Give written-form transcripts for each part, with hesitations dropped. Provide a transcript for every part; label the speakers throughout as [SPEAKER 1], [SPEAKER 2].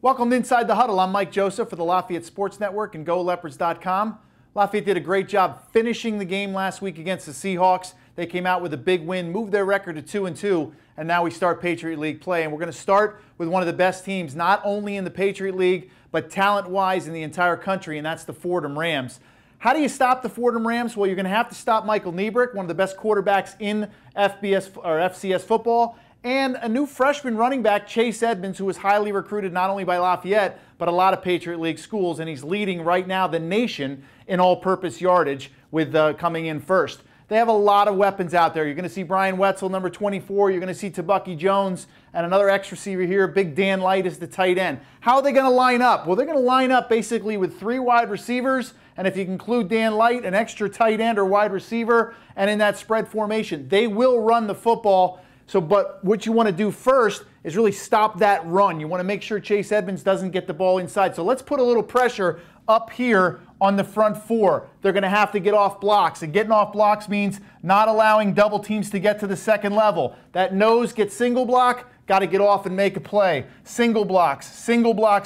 [SPEAKER 1] Welcome to Inside the Huddle. I'm Mike Joseph for the Lafayette Sports Network and GoLeopards.com. Lafayette did a great job finishing the game last week against the Seahawks. They came out with a big win, moved their record to 2-2, and now we start Patriot League play. And we're going to start with one of the best teams, not only in the Patriot League, but talent-wise in the entire country, and that's the Fordham Rams. How do you stop the Fordham Rams? Well, you're going to have to stop Michael Niebrick, one of the best quarterbacks in FCS football, and a new freshman running back, Chase Edmonds, who was highly recruited not only by Lafayette, but a lot of Patriot League schools, and he's leading right now the nation in all-purpose yardage with coming in first. They have a lot of weapons out there. You're going to see Brian Wetzel, number 24. You're going to see Tabucky Jones, and another X receiver here, Big Dan Light is the tight end. How are they going to line up? Well, they're going to line up basically with 3 wide receivers, and if you include Dan Light, an extra tight end or wide receiver, and in that spread formation, they will run the football. But what you want to do first is really stop that run. You want to make sure Chase Edmonds doesn't get the ball inside. So let's put a little pressure up here on the front 4. They're going to have to get off blocks. And getting off blocks means not allowing double teams to get to the second level. That nose gets single block, got to get off and make a play. Single blocks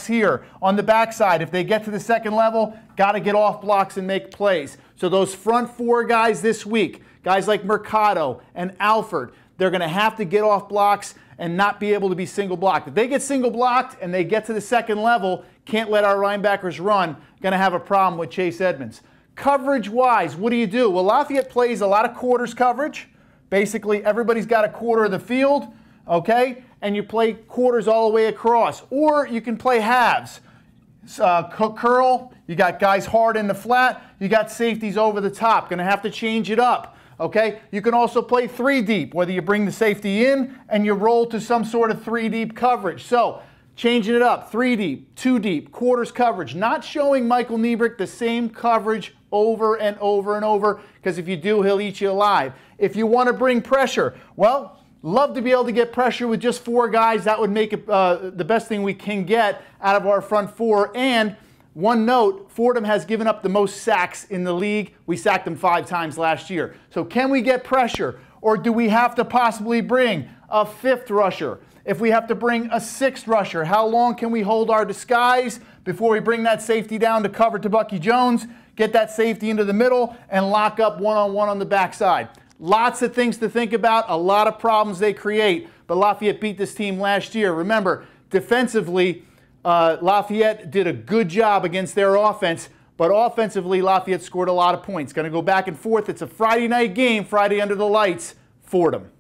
[SPEAKER 1] here. On the backside, if they get to the second level, got to get off blocks and make plays. So those front 4 guys this week, guys like Mercado and Alford, they're going to have to get off blocks and not be able to be single blocked. If they get single blocked and they get to the second level, can't let our linebackers run, going to have a problem with Chase Edmonds. Coverage-wise, what do? Well, Lafayette plays a lot of quarters coverage. Basically, everybody's got a quarter of the field, okay? And you play quarters all the way across. Or you can play halves. Curl, you got guys hard in the flat, you got safeties over the top. Going to have to change it up. Okay, you can also play 3 deep, whether you bring the safety in and you roll to some sort of 3 deep coverage. So changing it up, 3 deep, 2 deep, quarters coverage, not showing Michael Niebrick the same coverage over and over and over, because if you do, he'll eat you alive. If you want to bring pressure, well, love to be able to get pressure with just 4 guys. That would make it the best thing we can get out of our front 4. And one note, Fordham has given up the most sacks in the league. We sacked them 5 times last year. So can we get pressure? Or do we have to possibly bring a 5th rusher? If we have to bring a 6th rusher, how long can we hold our disguise before we bring that safety down to cover Tabucky Jones, get that safety into the middle, and lock up one-on-one on the backside? Lots of things to think about, a lot of problems they create. But Lafayette beat this team last year. Remember, defensively, Lafayette did a good job against their offense, but offensively, Lafayette scored a lot of points. Going to go back and forth. It's a Friday night game, Friday under the lights, Fordham.